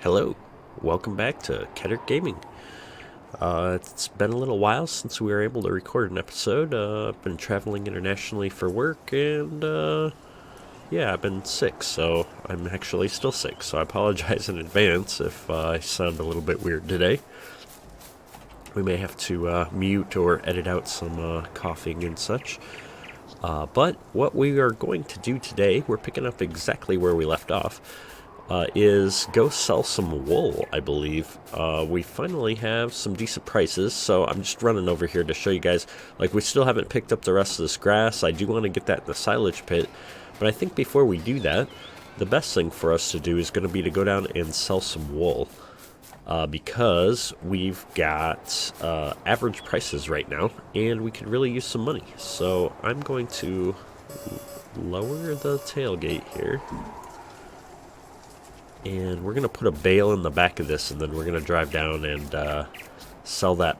Hello, welcome back to Ketter Gaming. It's been a little while since we were able to record an episode. I've been traveling internationally for work, and yeah, I've been sick, so I'm actually still sick, so I apologize in advance if I sound a little bit weird today. We may have to mute or edit out some coughing and such. But what we are going to do today, we're picking up exactly where we left off. Is go sell some wool, I believe. We finally have some decent prices, so I'm just running over here to show you guys. Like, we still haven't picked up the rest of this grass. I do want to get that in the silage pit, but I think before we do that, the best thing for us to do is going to be to go down and sell some wool. Because we've got average prices right now, and we could really use some money. So I'm going to lower the tailgate here. And we're going to put a bale in the back of this, and then we're going to drive down and sell that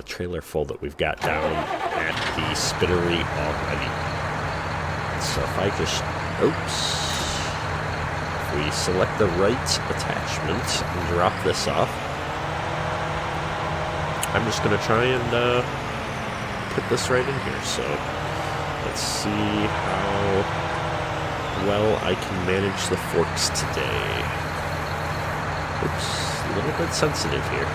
trailer full that we've got down at the spinnery already. So if I just, if we select the right attachment and drop this off, I'm just going to try and put this right in here. So let's see how well I can manage the forks today. Oops, a little bit sensitive here.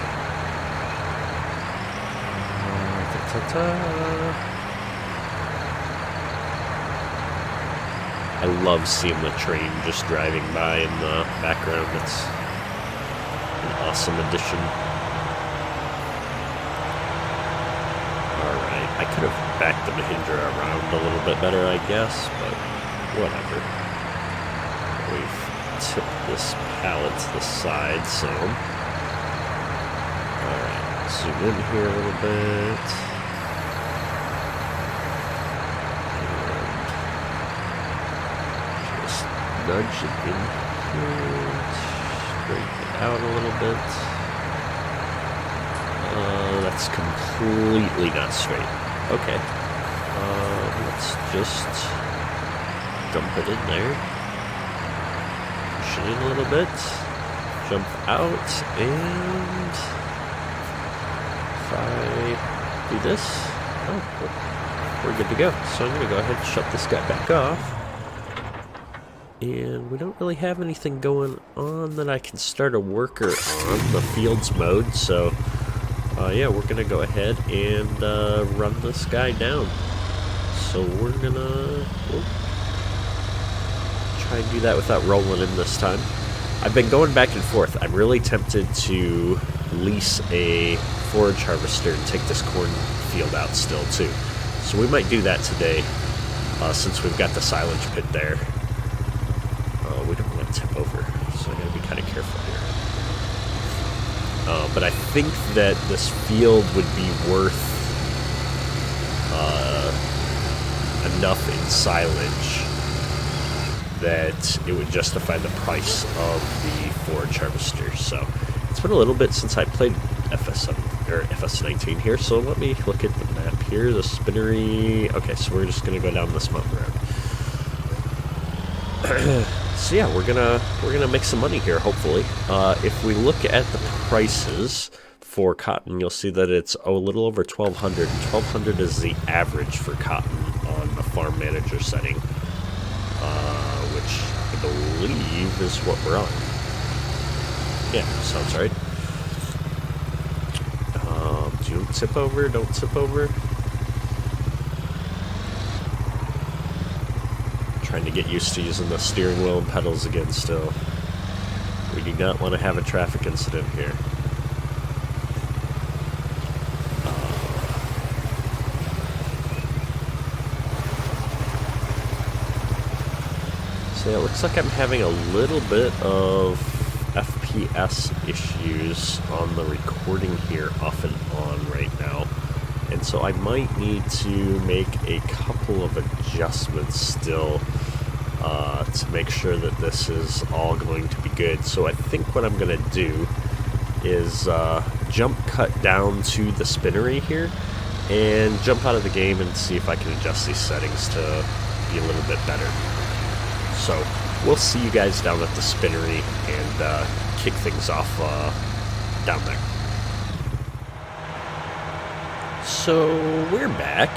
I love seeing the train just driving by in the background. It's an awesome addition. Alright, I could have backed the Mahindra around a little bit better, I guess, but whatever. We've tipped this pallet to the side some. Alright, zoom in here a little bit. And just nudge it in here. Straighten it out a little bit. That's completely not straight. Okay. Let's just dump it in there. Push it in a little bit. Jump out, and if I do this, we're good to go. So I'm going to go ahead and shut this guy back off. And we don't really have anything going on that I can start a worker on, the fields mode, so yeah, we're going to go ahead and run this guy down. So we're going to try and do that without rolling in this time. I've been going back and forth. I'm really tempted to lease a forage harvester and take this cornfield out still too. So we might do that today, since we've got the silage pit there. We don't want to tip over, so I gotta be kind of careful here. But I think that this field would be worth enough in silage that it would justify the price of the forage harvester. So it's been a little bit since I played FS7 or FS19 here, so let me look at the map here. The spinnery. Okay, so we're just gonna go down this mountain road. So yeah, we're gonna make some money here, hopefully. If we look at the prices for cotton, you'll see that it's a little over 1,200. 1,200 is the average for cotton on the farm manager setting, which I believe is what we're on. Yeah, sounds right. Don't tip over, don't tip over. Trying to get used to using the steering wheel and pedals again still. We do not want to have a traffic incident here. So yeah, it looks like I'm having a little bit of FPS issues on the recording here off and on right now. And so I might need to make a couple of adjustments still to make sure that this is all going to be good. So I think what I'm going to do is jump cut down to the spinnery here and jump out of the game and see if I can adjust these settings to be a little bit better. So we'll see you guys down at the spinnery and kick things off down there. So we're back,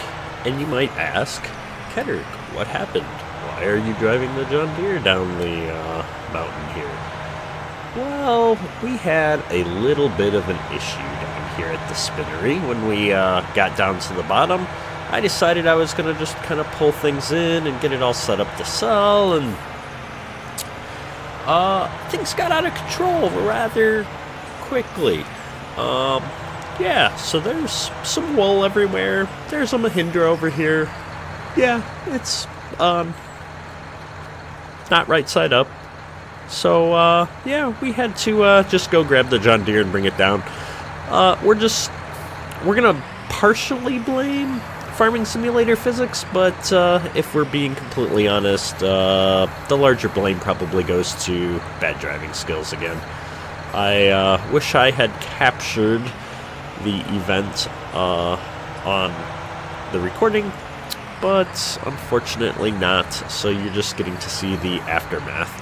and you might ask, Ketter, what happened? Why are you driving the John Deere down the mountain here? Well, we had a little bit of an issue down here at the spinnery. When we got down to the bottom, I decided I was going to just kind of pull things in and get it all set up to sell, and things got out of control rather quickly. Yeah, so there's some wool everywhere. There's a Mahindra over here. Yeah, it's not right side up. So yeah, we had to just go grab the John Deere and bring it down. We're gonna partially blame Farming Simulator physics, but if we're being completely honest, the larger blame probably goes to bad driving skills again. I wish I had captured the event on the recording, but unfortunately not, so you're just getting to see the aftermath.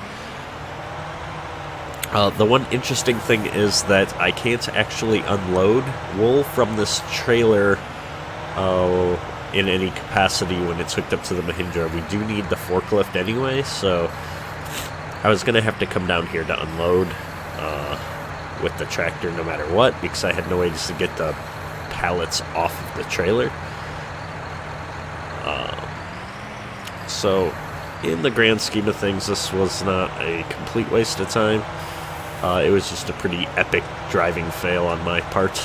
The one interesting thing is that I can't actually unload wool from this trailer in any capacity when it's hooked up to the Mahindra. We do need the forklift anyway, so I was going to have to come down here to unload with the tractor no matter what, because I had no ways to get the pallets off of the trailer. So in the grand scheme of things, this was not a complete waste of time. It was just a pretty epic driving fail on my part.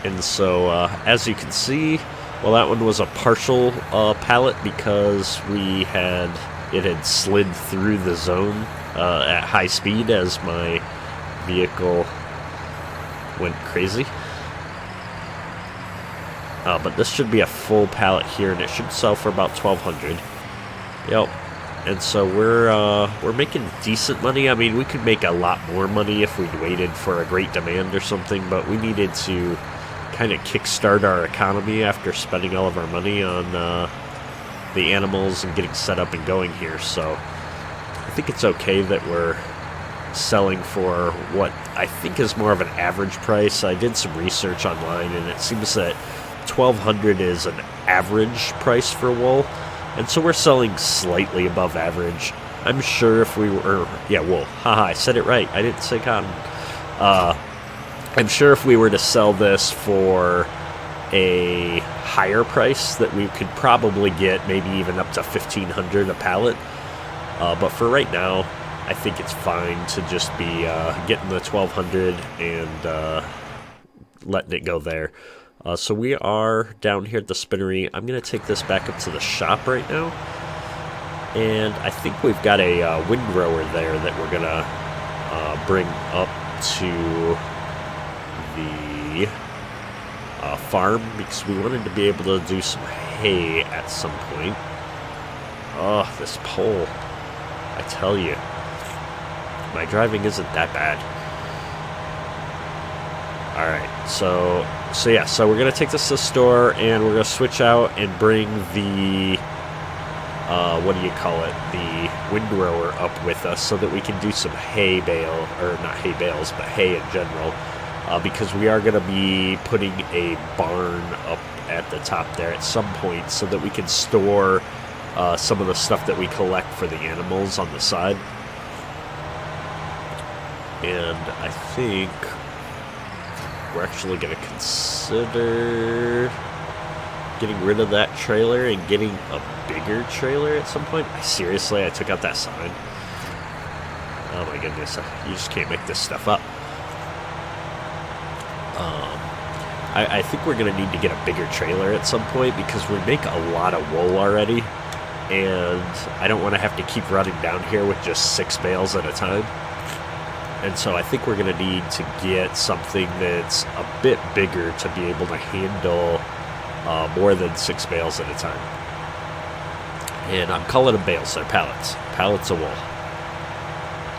And so, as you can see, well, that one was a partial pallet because it had slid through the zone at high speed as my vehicle went crazy. But this should be a full pallet here, and it should sell for about $1,200. Yep. And so we're making decent money. I mean, we could make a lot more money if we'd waited for a great demand or something, but we needed to kind of kickstart our economy after spending all of our money on the animals and getting set up and going here. So I think it's okay that we're selling for what I think is more of an average price. I did some research online, and it seems that $1,200 is an average price for wool. And so we're selling slightly above average. I'm sure if we were... Yeah, wool. Haha, I said it right. I didn't say cotton. I'm sure if we were to sell this for a higher price, that we could probably get maybe even up to $1,500 a pallet. But for right now, I think it's fine to just be getting the $1,200 and letting it go there. So we are down here at the spinnery. I'm going to take this back up to the shop right now. And I think we've got a windrower there that we're going to bring up to the farm, because we wanted to be able to do some hay at some point. Oh, this pole. I tell you, my driving isn't that bad. Alright, so we're going to take this to the store, and we're going to switch out and bring the, what do you call it, the windrower up with us so that we can do some hay bale, or not hay bales, but hay in general, because we are going to be putting a barn up at the top there at some point so that we can store some of the stuff that we collect for the animals on the side. And I think we're actually going to consider getting rid of that trailer and getting a bigger trailer at some point. Seriously, I took out that sign. Oh my goodness, you just can't make this stuff up. I think we're going to need to get a bigger trailer at some point, because we make a lot of wool already, and I don't want to have to keep running down here with just 6 bales at a time. And so I think we're going to need to get something that's a bit bigger to be able to handle more than 6 bales at a time. And I'm calling them bales, they're pallets. Pallets of wool.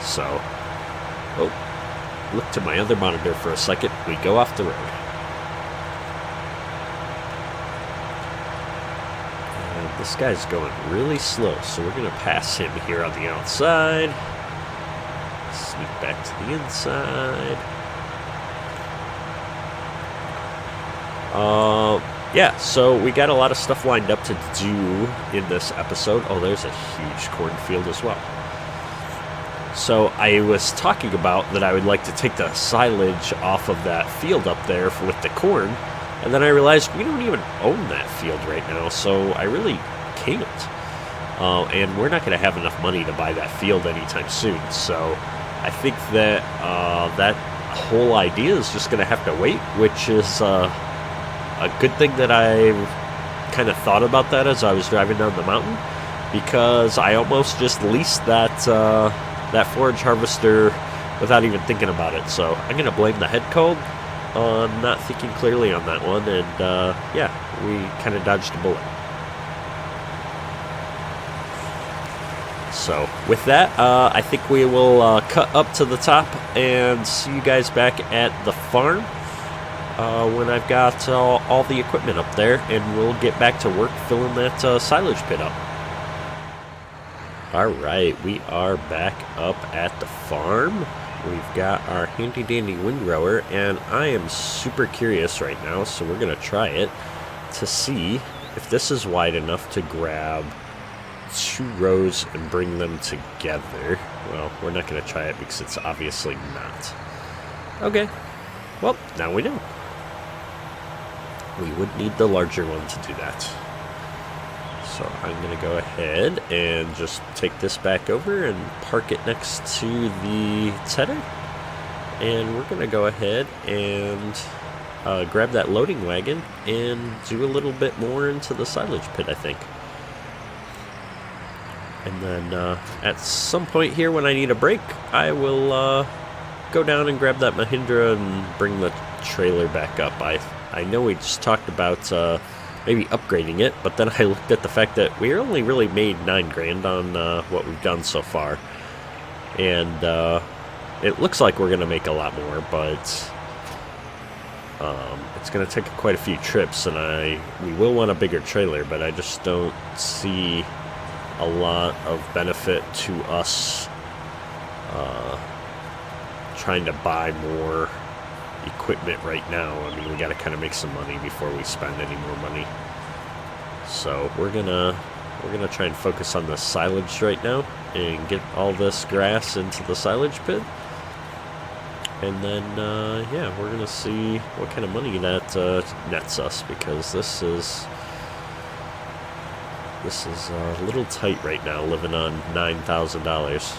So, look to my other monitor for a second. We go off the road. And this guy's going really slow, so we're going to pass him here on the outside. sneak back to the inside. Yeah, so we got a lot of stuff lined up to do in this episode. Oh, there's a huge cornfield as well. So I was talking about that I would like to take the silage off of that field up there with the corn, and then I realized we don't even own that field right now, so I really can't. And we're not going to have enough money to buy that field anytime soon, so I think that that whole idea is just going to have to wait, which is a good thing that I kind of thought about that as I was driving down the mountain, because I almost just leased that forage harvester without even thinking about it. So I'm going to blame the head cold on not thinking clearly on that one, and yeah, we kind of dodged a bullet. So with that, I think we will cut up to the top and see you guys back at the farm when I've got all the equipment up there, and we'll get back to work filling that silage pit up. Alright, we are back up at the farm. We've got our handy dandy windrower, and I am super curious right now, so we're going to try it to see if this is wide enough to grab 2 rows and bring them together. Well, we're not going to try it because it's obviously not. Okay, well, now we know. We would need the larger one to do that. So I'm going to go ahead and just take this back over and park it next to the tedder. And we're going to go ahead and grab that loading wagon and do a little bit more into the silage pit, I think. And then at some point here when I need a break, I will go down and grab that Mahindra and bring the trailer back up. I know we just talked about maybe upgrading it, but then I looked at the fact that we only really made $9,000 on what we've done so far. And it looks like we're going to make a lot more, but it's going to take quite a few trips, and we will want a bigger trailer, but I just don't see a lot of benefit to us trying to buy more equipment right now. I mean, we got to kind of make some money before we spend any more money. So we're gonna try and focus on the silage right now and get all this grass into the silage pit. And then yeah, we're gonna see what kind of money that nets us, because this is a little tight right now, living on $9,000.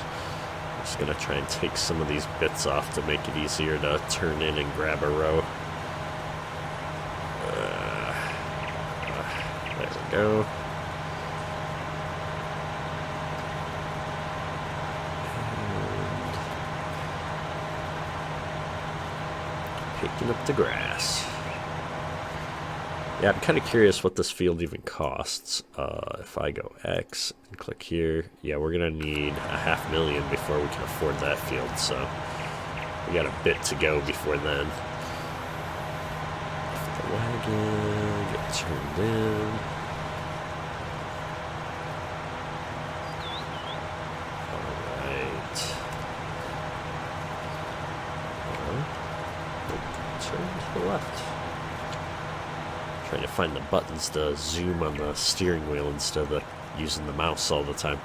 Just gonna try and take some of these bits off to make it easier to turn in and grab a row. There we go. And picking up the grass. Yeah, I'm kind of curious what this field even costs. If I go X and click here, yeah, we're going to need $500,000 before we can afford that field, so we got a bit to go before then. If the wagon get turned in. Alright. Turn to the left. Trying to find the buttons to zoom on the steering wheel instead of using the mouse all the time.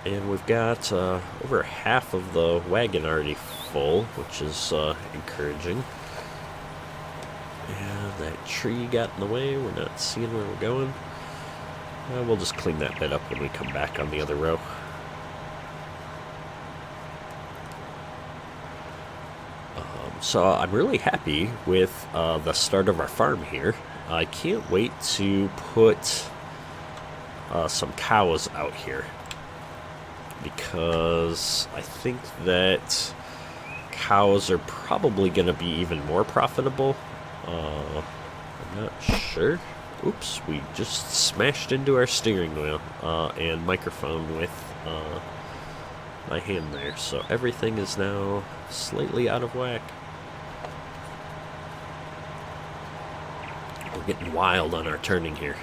And we've got over half of the wagon already full, which is encouraging. And that tree got in the way. We're not seeing where we're going. We'll just clean that bit up when we come back on the other row. So I'm really happy with the start of our farm here. I can't wait to put some cows out here, because I think that cows are probably going to be even more profitable. I'm not sure. Oops, we just smashed into our steering wheel and microphone with my hand there. So everything is now slightly out of whack. We're getting wild on our turning here.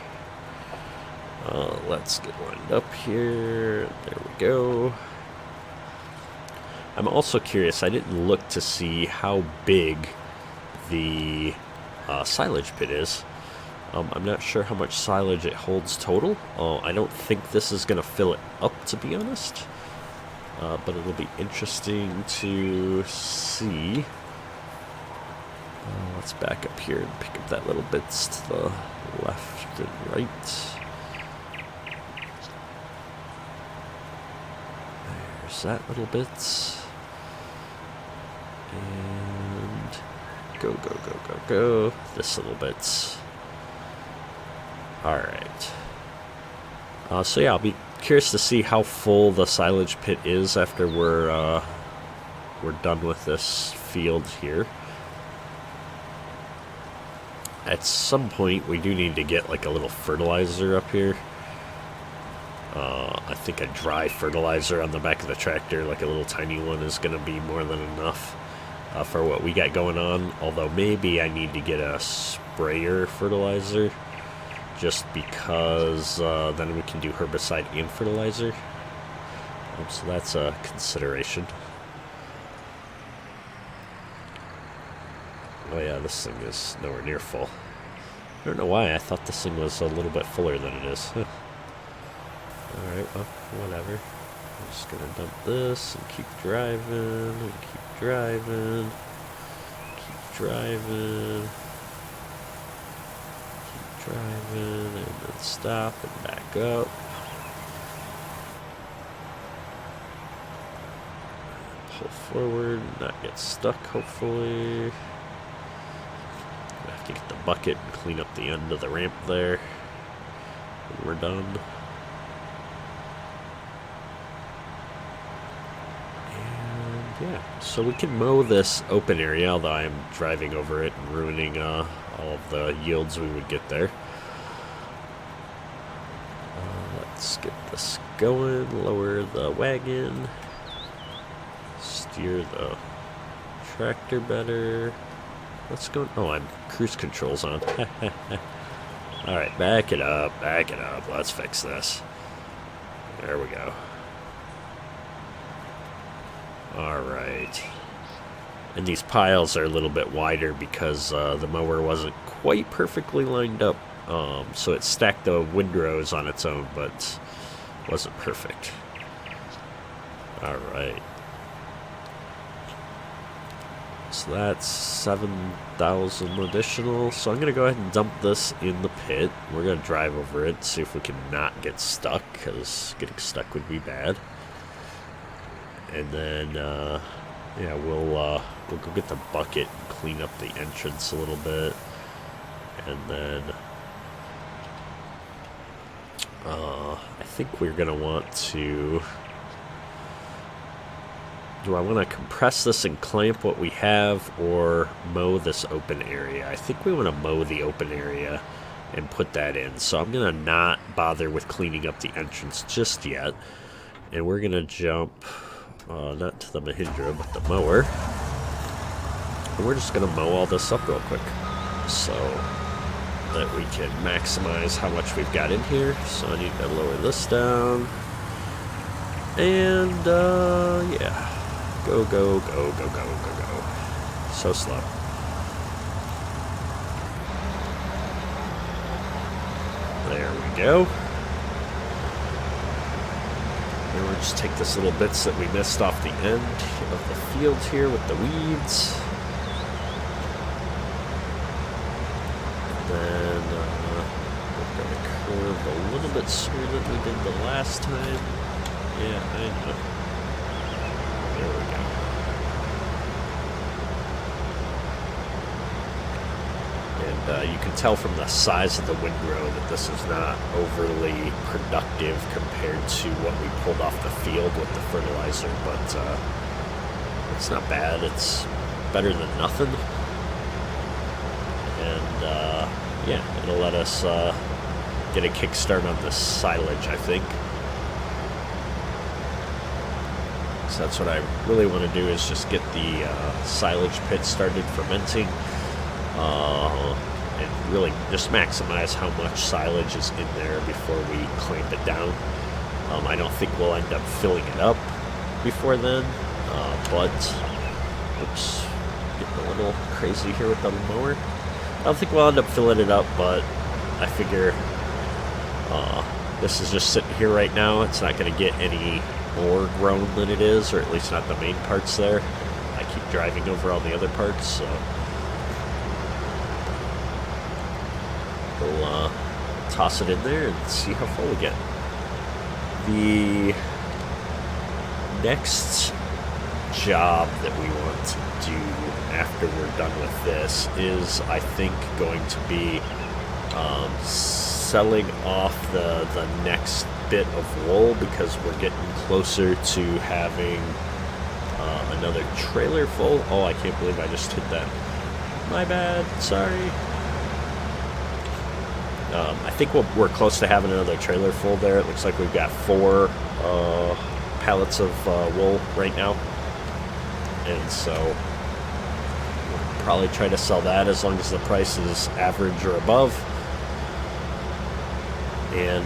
Let's get lined up here. There we go. I'm also curious, I didn't look to see how big the silage pit is. I'm not sure how much silage it holds total. I don't think this is going to fill it up, to be honest. But it'll be interesting to see. Let's back up here and pick up that little bits to the left and right. There's that little bit. And go, go, go, go, go. This little bit. Alright. So yeah, I'll be curious to see how full the silage pit is after we're done with this field here. At some point, we do need to get like a little fertilizer up here. I think a dry fertilizer on the back of the tractor, like a little tiny one, is going to be more than enough for what we got going on. Although maybe I need to get a sprayer fertilizer, just because then we can do herbicide and fertilizer. So that's a consideration. Oh yeah, this thing is nowhere near full. I don't know why, I thought this thing was a little bit fuller than it is. Alright, well, whatever. I'm just gonna dump this and keep driving, and keep driving, keep driving, keep driving, and then stop and back up. Pull forward, not get stuck, hopefully. I have to get the bucket and clean up the end of the ramp there when we're done. And yeah, so we can mow this open area, although I'm driving over it and ruining all of the yields we would get there. Let's get this going, lower the wagon, steer the tractor better. What's going on? Oh, I'm cruise controls on. Alright, back it up, back it up. Let's fix this. There we go. Alright. And these piles are a little bit wider because the mower wasn't quite perfectly lined up. So it stacked the windrows on its own, but wasn't perfect. Alright. So that's 7,000 additional. So I'm going to go ahead and dump this in the pit. We're going to drive over it, see if we can not get stuck, because getting stuck would be bad. And then, yeah, we'll go get the bucket and clean up the entrance a little bit. And then, I think we're going to want to... Do I want to compress this and clamp what we have, or mow this open area? I think we want to mow the open area and put that in. So I'm going to not bother with cleaning up the entrance just yet. And we're going to jump, not to the Mahindra, but the mower. And we're just going to mow all this up real quick, so that we can maximize how much we've got in here. So I need to lower this down. And, yeah. Go, go, go, go, go, go, go. So slow. There we go. And we'll just take this little bits that we missed off the end of the field here with the weeds. Then we're going to curve a little bit sooner than we did the last time. Yeah, I know. There we go. And you can tell from the size of the windrow that this is not overly productive compared to what we pulled off the field with the fertilizer, but it's not bad. It's better than nothing. And yeah, it'll let us get a kickstart on this silage, I think. So that's what I really want to do, is just get the silage pit started fermenting, and really just maximize how much silage is in there before we clamp it down. I don't think we'll end up filling it up before then, but oops, getting a little crazy here with the mower. I don't think we'll end up filling it up, but I figure this is just sitting here right now. It's not going to get any more grown than it is, or at least not the main parts there. I keep driving over all the other parts, so we'll toss it in there and see how full we get. The next job that we want to do after we're done with this is, I think, going to be selling off the next bit of wool, because we're getting closer to having another trailer full. Oh, I can't believe I just hit that. My bad, sorry. I think we're close to having another trailer full there. It looks like we've got 4 pallets of wool right now. And so we'll probably try to sell that as long as the price is average or above. And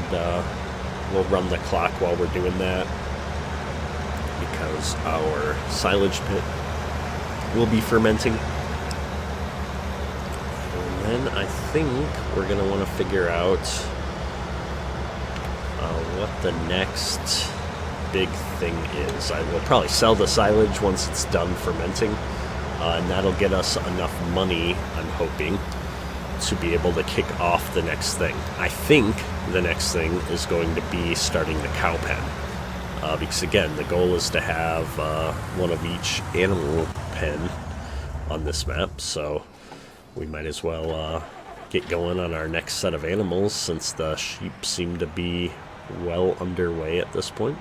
we'll run the clock while we're doing that, because our silage pit will be fermenting. And then I think we're going to want to figure out what the next big thing is. I will probably sell the silage once it's done fermenting, and that'll get us enough money, I'm hoping, to be able to kick off the next thing. I think the next thing is going to be starting the cow pen, because again, the goal is to have one of each animal pen on this map, so we might as well get going on our next set of animals, since the sheep seem to be well underway at this point.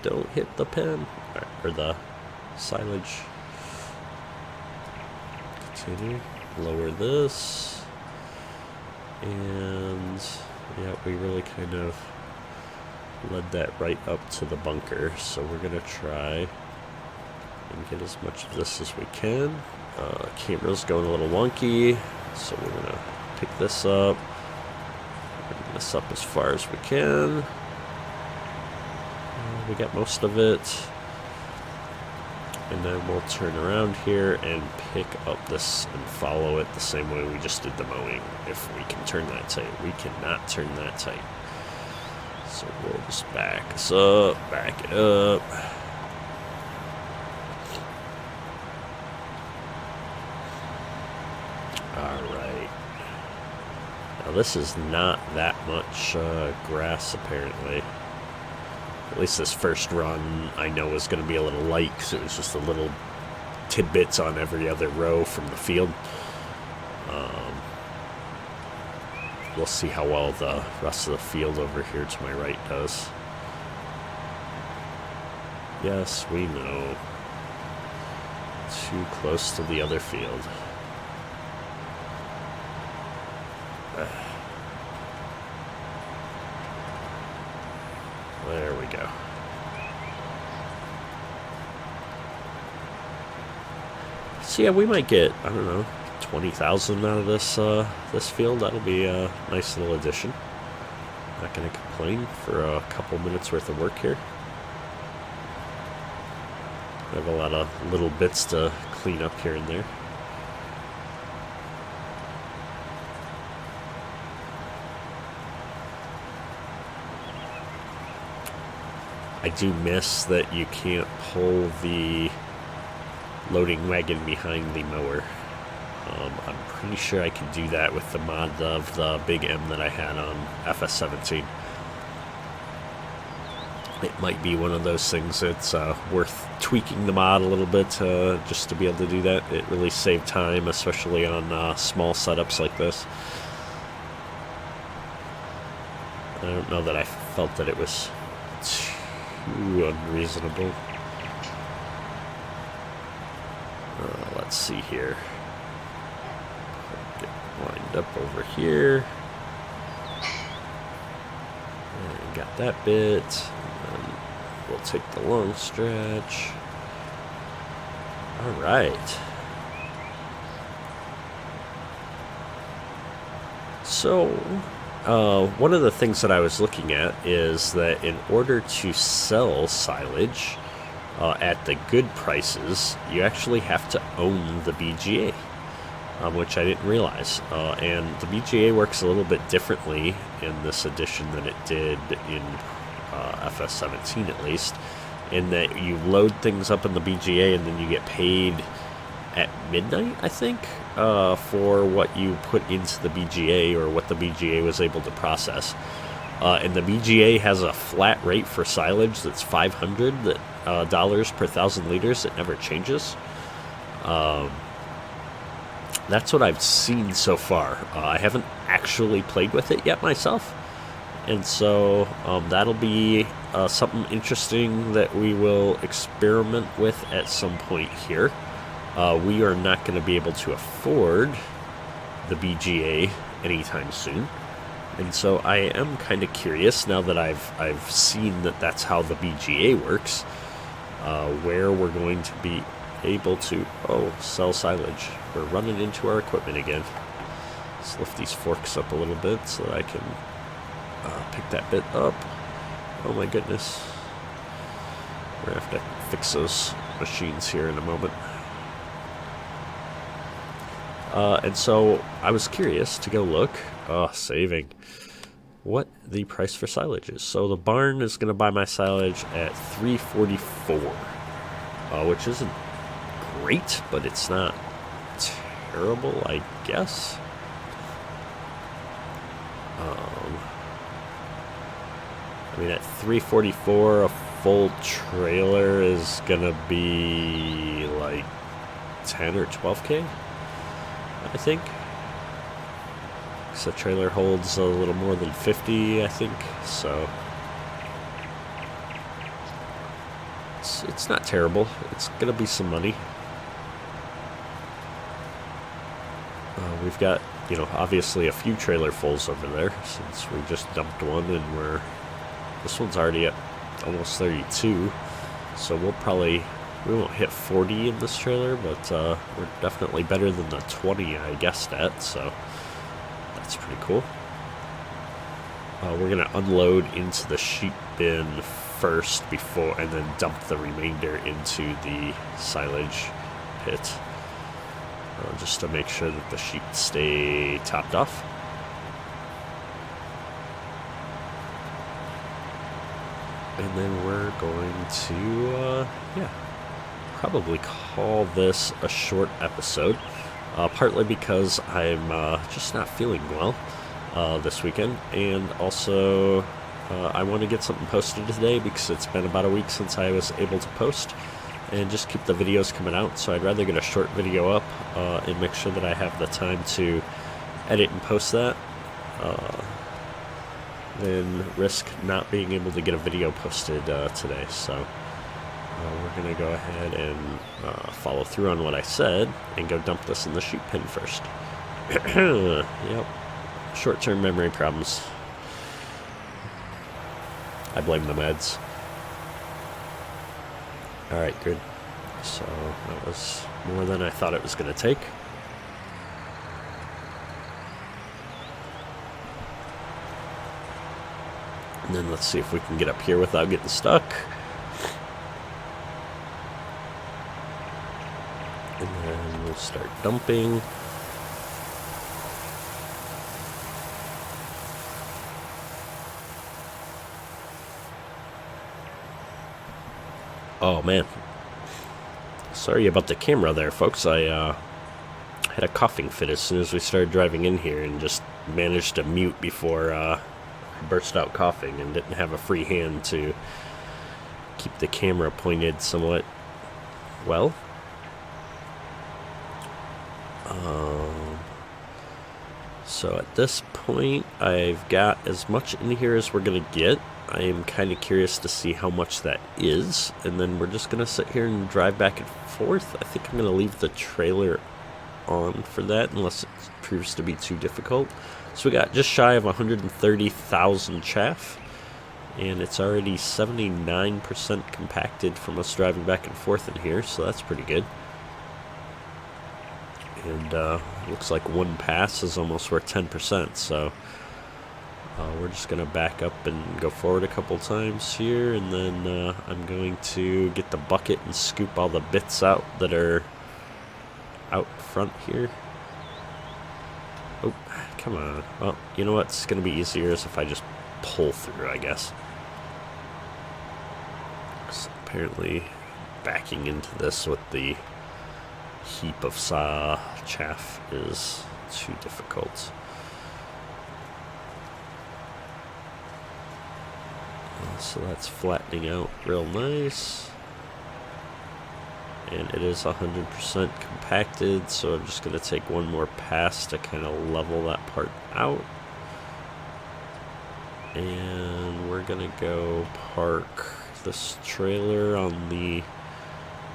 Don't hit the pen, or the silage. Continue. Lower this. And yeah, we really kind of led that right up to the bunker, so we're going to try and get as much of this as we can. Camera's going a little wonky, so we're going to pick this up, bring this up as far as we can. We got most of it, and then we'll turn around here and pick up this and follow it the same way we just did the mowing, if we can turn that tight. We cannot turn that tight, so we'll just back us up, back it up. Alright, now this is not that much grass apparently. At least this first run I know is going to be a little light, because it was just a little tidbits on every other row from the field. We'll see how well the rest of the field over here to my right does. Yes, we know. Too close to the other field. There we go. So yeah, we might get, I don't know, 20,000 out of this field. That'll be a nice little addition. Not going to complain for a couple minutes worth of work here. I have a lot of little bits to clean up here and there. I do miss that you can't pull the loading wagon behind the mower. I'm pretty sure I can do that with the mod of the Big M that I had on FS17. It might be one of those things that's worth tweaking the mod a little bit just to be able to do that. It really saved time, especially on small setups like this. I don't know that I felt that it was too unreasonable. Let's see here. Get lined up over here. And got that bit. And then we'll take the long stretch. Alright. So, one of the things that I was looking at is that in order to sell silage, at the good prices, you actually have to own the BGA, which I didn't realize. And the BGA works a little bit differently in this edition than it did in FS17 at least, in that you load things up in the BGA and then you get paid at midnight, I think, for what you put into the BGA or what the BGA was able to process. And the BGA has a flat rate for silage that's $500 dollars per 1,000 liters. It never changes. That's what I've seen so far. I haven't actually played with it yet myself. And so that'll be something interesting that we will experiment with at some point here. We are not going to be able to afford the BGA anytime soon. And so I am kind of curious, now that I've seen that that's how the BGA works, where we're going to be able to, sell silage. We're running into our equipment again. Let's lift these forks up a little bit so that I can pick that bit up. Oh my goodness. We're going to have to fix those machines here in a moment. And so I was curious to go look, saving, what the price for silage is. So the barn is going to buy my silage at $3.44, which isn't great, but it's not terrible, I guess. I mean, at $3.44, a full trailer is going to be like 10 or 12K. I think. So the trailer holds a little more than 50, I think. So it's not terrible. It's gonna be some money. We've got, obviously a few trailer fulls over there since we just dumped one, and this one's already at almost 32. So we won't hit 40 in this trailer, but we're definitely better than the 20 I guessed at, so that's pretty cool. We're going to unload into the sheet bin first and then dump the remainder into the silage pit, just to make sure that the sheets stay topped off. And then we're going to, probably call this a short episode, partly because I'm just not feeling well this weekend, and also I want to get something posted today because it's been about a week since I was able to post and just keep the videos coming out. So I'd rather get a short video up and make sure that I have the time to edit and post that than risk not being able to get a video posted today. So we're going to go ahead and follow through on what I said and go dump this in the sheet pen first. Yep. Short-term memory problems. I blame the meds. Alright, good. So that was more than I thought it was going to take. And then let's see if we can get up here without getting stuck. And then we'll start dumping. Oh man. Sorry about the camera there, folks. I had a coughing fit as soon as we started driving in here and just managed to mute before I burst out coughing and didn't have a free hand to keep the camera pointed somewhat well. So at this point, I've got as much in here as we're going to get. I am kind of curious to see how much that is, and then we're just going to sit here and drive back and forth. I think I'm going to leave the trailer on for that, unless it proves to be too difficult. So we got just shy of 130,000 chaff, and it's already 79% compacted from us driving back and forth in here, so that's pretty good. And looks like one pass is almost worth 10%, so We're just going to back up and go forward a couple times here, and then I'm going to get the bucket and scoop all the bits out that are out front here. Oh, come on. Well, you know what's going to be easier is if I just pull through, I guess. So apparently backing into this with the heap of chaff is too difficult. So that's flattening out real nice. And it is 100% compacted, so I'm just going to take one more pass to kind of level that part out. And we're going to go park this trailer on the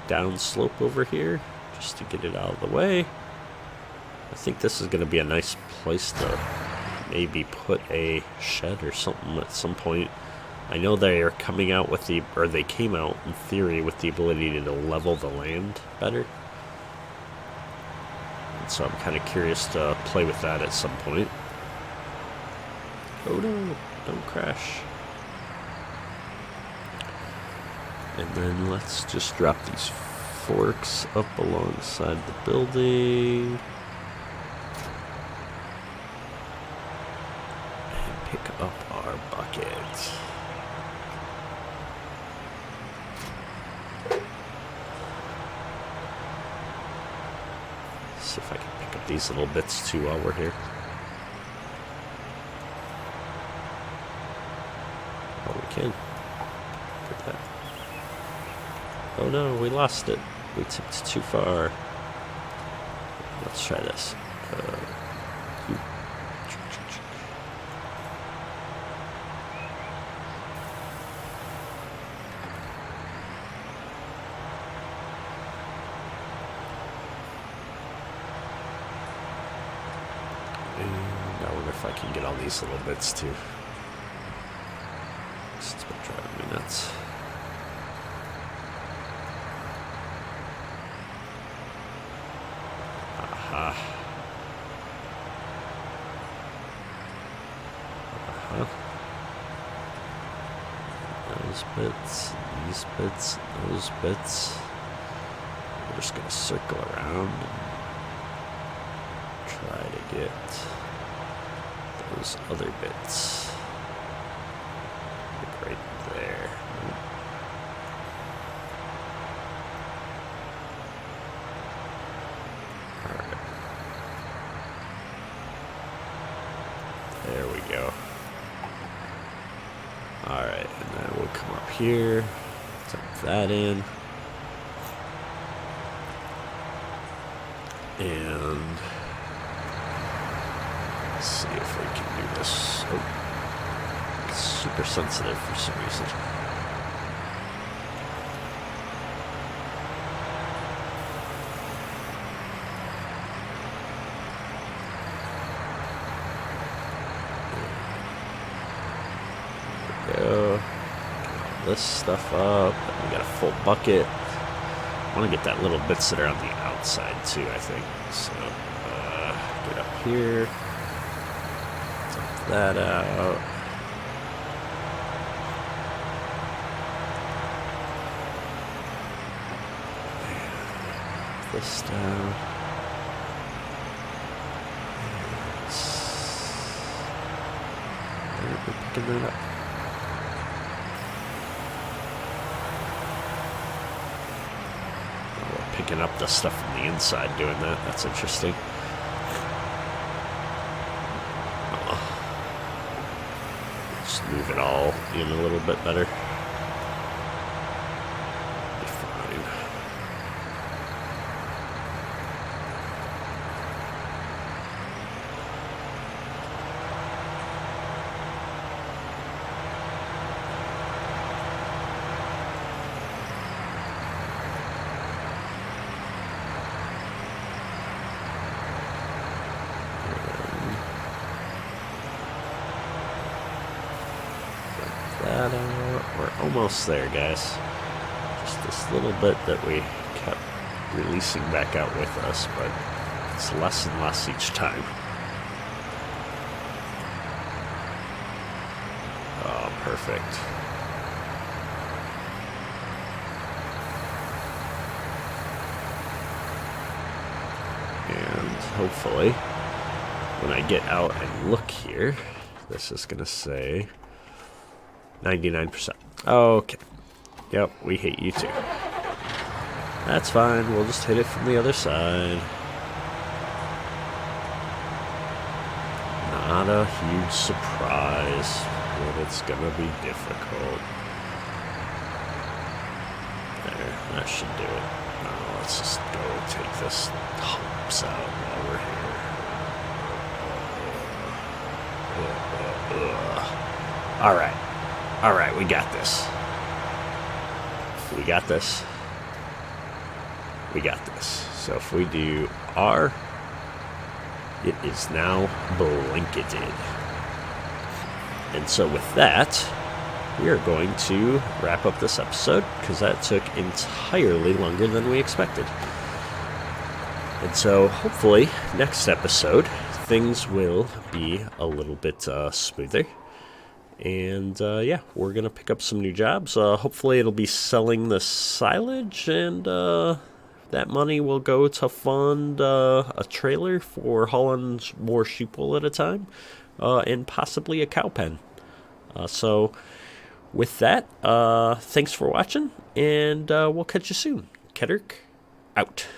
downslope over here, just to get it out of the way. I think this is going to be a nice place to maybe put a shed or something at some point. I know they are coming out with they came out in theory with the ability to level the land better. And so I'm kind of curious to play with that at some point. Oh no, don't crash. And then let's just drop these forks up alongside the building. And pick up our bucket. See if I can pick up these little bits too while we're here. Oh, we can. Look at that. Oh no, we lost it. We tipped too far. Let's try this. And I wonder if I can get all these little bits too. This has been driving me nuts. Those bits, these bits, those bits. We're just gonna circle around and try to get those other bits. Like right there. Alright. There we go. Alright, and then we'll come up here, tuck that in, and let's see if we can do this. Oh, it's super sensitive for some reason. Go. Get this stuff up. We got a full bucket. I want to get that little bits that are on the outside too, I think. So, get up here. Dump that out. This down. We're picking that up. Picking up the stuff from the inside, doing that. That's interesting. Just move it all in a little bit better. Be fine. That out. We're almost there, guys. Just this little bit that we kept releasing back out with us, but it's less and less each time. Perfect. And hopefully, when I get out and look here, this is going to say 99%. Okay. Yep, we hate you too. That's fine. We'll just hit it from the other side. Not a huge surprise, but it's going to be difficult. There, that should do it. Now let's just go take this humps out while we're here. Alright, we got this. We got this. We got this. So if we do R, it is now blanketed. And so with that, we are going to wrap up this episode because that took entirely longer than we expected. And so hopefully next episode, things will be a little bit smoother. And yeah, we're going to pick up some new jobs. Hopefully it'll be selling the silage, and that money will go to fund a trailer for hauling more sheep wool at a time, and possibly a cow pen. So with that, thanks for watching, and we'll catch you soon. Kettert, out.